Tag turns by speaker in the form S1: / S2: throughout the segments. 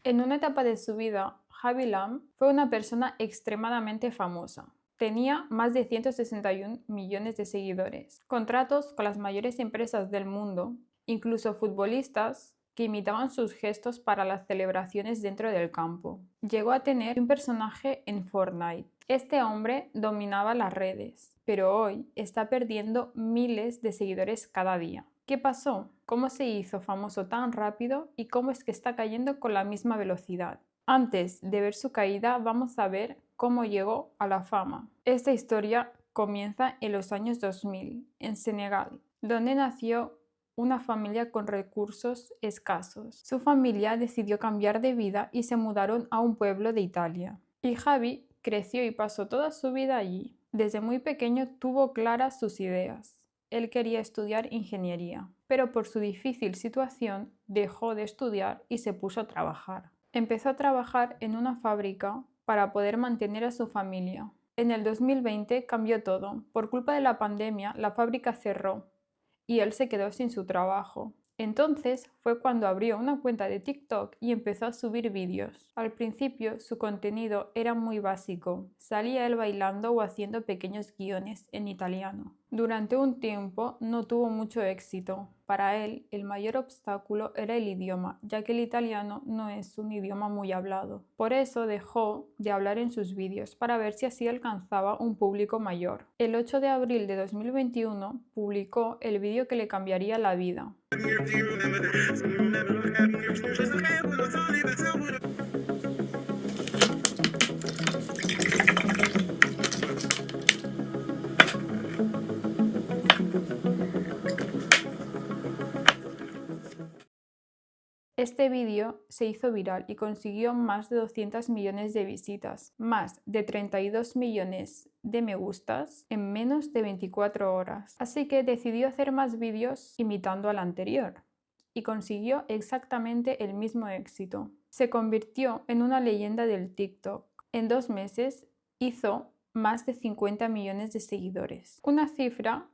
S1: En una etapa de su vida, Javi Lam fue una persona extremadamente famosa. Tenía más de 161 millones de seguidores, contratos con las mayores empresas del mundo, incluso futbolistas que imitaban sus gestos para las celebraciones dentro del campo. Llegó a tener un personaje en Fortnite. Este hombre dominaba las redes, pero hoy está perdiendo miles de seguidores cada día. ¿Qué pasó? ¿Cómo se hizo famoso tan rápido y cómo es que está cayendo con la misma velocidad? Antes de ver su caída, vamos a ver cómo llegó a la fama. Esta historia comienza en los años 2000, en Senegal, donde nació una familia con recursos escasos. Su familia decidió cambiar de vida y se mudaron a un pueblo de Italia. Y Javi creció y pasó toda su vida allí. Desde muy pequeño tuvo claras sus ideas. Él quería estudiar ingeniería, pero por su difícil situación dejó de estudiar y se puso a trabajar. Empezó a trabajar en una fábrica para poder mantener a su familia. En el 2020 cambió todo. Por culpa de la pandemia, la fábrica cerró y él se quedó sin su trabajo. Entonces fue cuando abrió una cuenta de TikTok y empezó a subir vídeos. Al principio su contenido era muy básico, salía él bailando o haciendo pequeños guiones en italiano. Durante un tiempo no tuvo mucho éxito. Para él el mayor obstáculo era el idioma, ya que el italiano no es un idioma muy hablado. Por eso dejó de hablar en sus vídeos para ver si así alcanzaba un público mayor. El 8 de abril de 2021 publicó el vídeo que le cambiaría la vida. Este vídeo se hizo viral y consiguió más de 200 millones de visitas, más de 32 millones de me gustas en menos de 24 horas. Así que decidió hacer más vídeos imitando al anterior y consiguió exactamente el mismo éxito. Se convirtió en una leyenda del TikTok. En 2 meses hizo más de 50 millones de seguidores, una cifra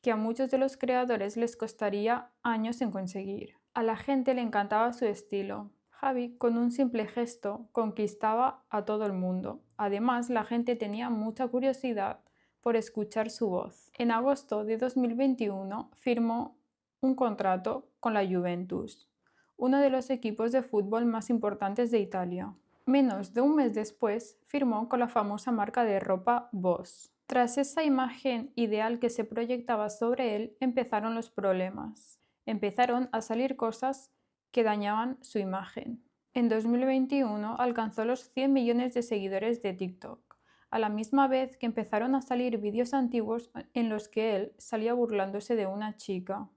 S1: que a muchos de los creadores les costaría años en conseguir. A la gente le encantaba su estilo. Javi, con un simple gesto, conquistaba a todo el mundo. Además, la gente tenía mucha curiosidad por escuchar su voz. En agosto de 2021 firmó un contrato con la Juventus, uno de los equipos de fútbol más importantes de Italia. Menos de un mes después, firmó con la famosa marca de ropa Boss. Tras esa imagen ideal que se proyectaba sobre él, empezaron los problemas. Empezaron a salir cosas que dañaban su imagen. En 2021 alcanzó los 100 millones de seguidores de TikTok, a la misma vez que empezaron a salir vídeos antiguos en los que él salía burlándose de una chica.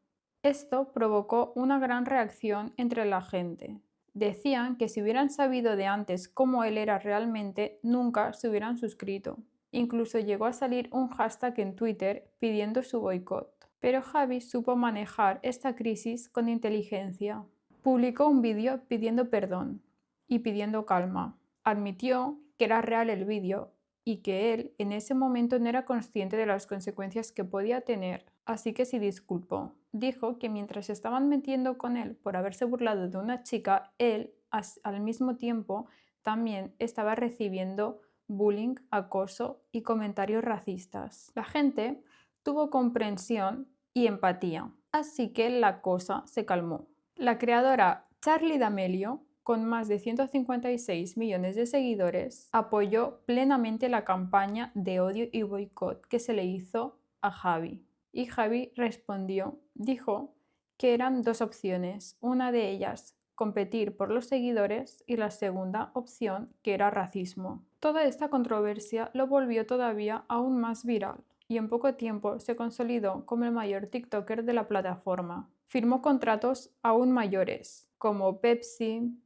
S1: Esto provocó una gran reacción entre la gente. Decían que si hubieran sabido de antes cómo él era realmente, nunca se hubieran suscrito. Incluso llegó a salir un hashtag en Twitter pidiendo su boicot. Pero Javi supo manejar esta crisis con inteligencia. Publicó un vídeo pidiendo perdón y pidiendo calma. Admitió que era real el vídeo y que él en ese momento no era consciente de las consecuencias que podía tener, así que se disculpó. Dijo que mientras se estaban metiendo con él por haberse burlado de una chica, él al mismo tiempo también estaba recibiendo bullying, acoso y comentarios racistas. La gente tuvo comprensión y empatía, así que la cosa se calmó. La creadora Charli D'Amelio, con más de 156 millones de seguidores, apoyó plenamente la campaña de odio y boicot que se le hizo a Javi. Y Javi respondió, dijo que eran dos opciones, una de ellas competir por los seguidores y la segunda opción que era racismo. Toda esta controversia lo volvió todavía aún más viral y en poco tiempo se consolidó como el mayor TikToker de la plataforma. Firmó contratos aún mayores, como Pepsi,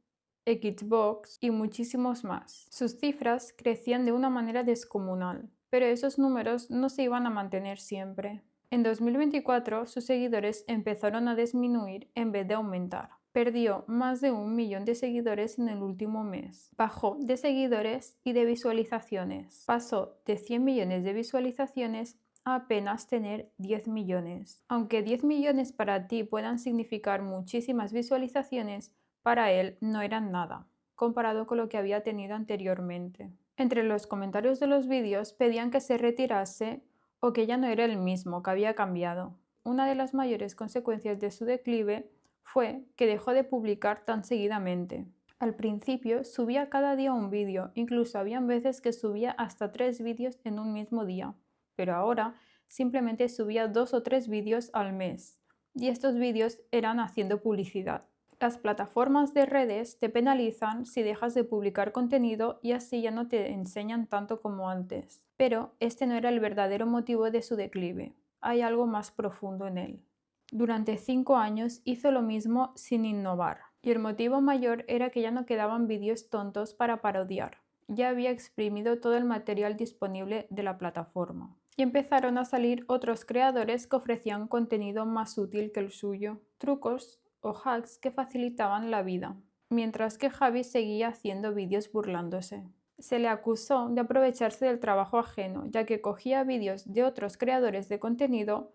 S1: Xbox y muchísimos más. Sus cifras crecían de una manera descomunal, pero esos números no se iban a mantener siempre. En 2024 sus seguidores empezaron a disminuir en vez de aumentar. Perdió más de 1 millón de seguidores en el último mes. Bajó de seguidores y de visualizaciones. Pasó de 100 millones de visualizaciones a apenas tener 10 millones. Aunque 10 millones para ti puedan significar muchísimas visualizaciones, para él no eran nada. comparado con lo que había tenido anteriormente. Entre los comentarios de los vídeos pedían que se retirase o que ya no era el mismo, que había cambiado. Una de las mayores consecuencias de su declive fue que dejó de publicar tan seguidamente. Al principio subía cada día un vídeo, incluso habían veces que subía hasta 3 vídeos en un mismo día, pero ahora simplemente subía 2 o 3 vídeos al mes, y estos vídeos eran haciendo publicidad. Las plataformas de redes te penalizan si dejas de publicar contenido y así ya no te enseñan tanto como antes. Pero este no era el verdadero motivo de su declive, hay algo más profundo en él. Durante 5 años hizo lo mismo sin innovar, y el motivo mayor era que ya no quedaban vídeos tontos para parodiar. Ya había exprimido todo el material disponible de la plataforma. Y empezaron a salir otros creadores que ofrecían contenido más útil que el suyo, trucos o hacks que facilitaban la vida, mientras que Javi seguía haciendo vídeos burlándose. Se le acusó de aprovecharse del trabajo ajeno, ya que cogía vídeos de otros creadores de contenido,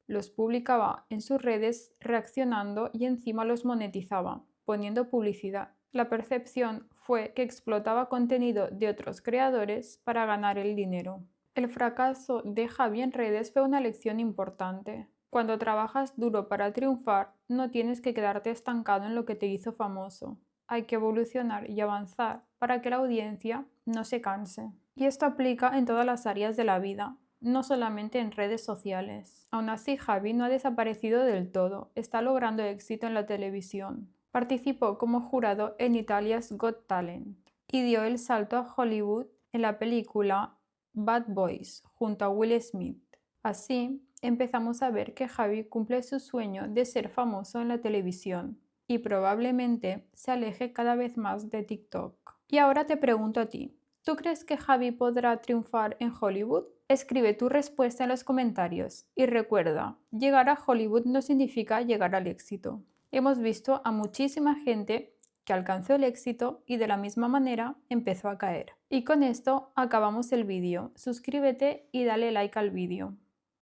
S1: los publicaba en sus redes reaccionando y encima los monetizaba, poniendo publicidad. La percepción fue que explotaba contenido de otros creadores para ganar el dinero. El fracaso de Javi en redes fue una lección importante. Cuando trabajas duro para triunfar, no tienes que quedarte estancado en lo que te hizo famoso. Hay que evolucionar y avanzar para que la audiencia no se canse. Y esto aplica en todas las áreas de la vida, no solamente en redes sociales. Aún así, Javi no ha desaparecido del todo, está logrando éxito en la televisión. Participó como jurado en Italia's Got Talent y dio el salto a Hollywood en la película Bad Boys junto a Will Smith. Así, empezamos a ver que Javi cumple su sueño de ser famoso en la televisión y probablemente se aleje cada vez más de TikTok. Y ahora te pregunto a ti, ¿tú crees que Javi podrá triunfar en Hollywood? Escribe tu respuesta en los comentarios y recuerda, llegar a Hollywood no significa llegar al éxito. Hemos visto a muchísima gente que alcanzó el éxito y de la misma manera empezó a caer. Y con esto acabamos el vídeo. Suscríbete y dale like al vídeo.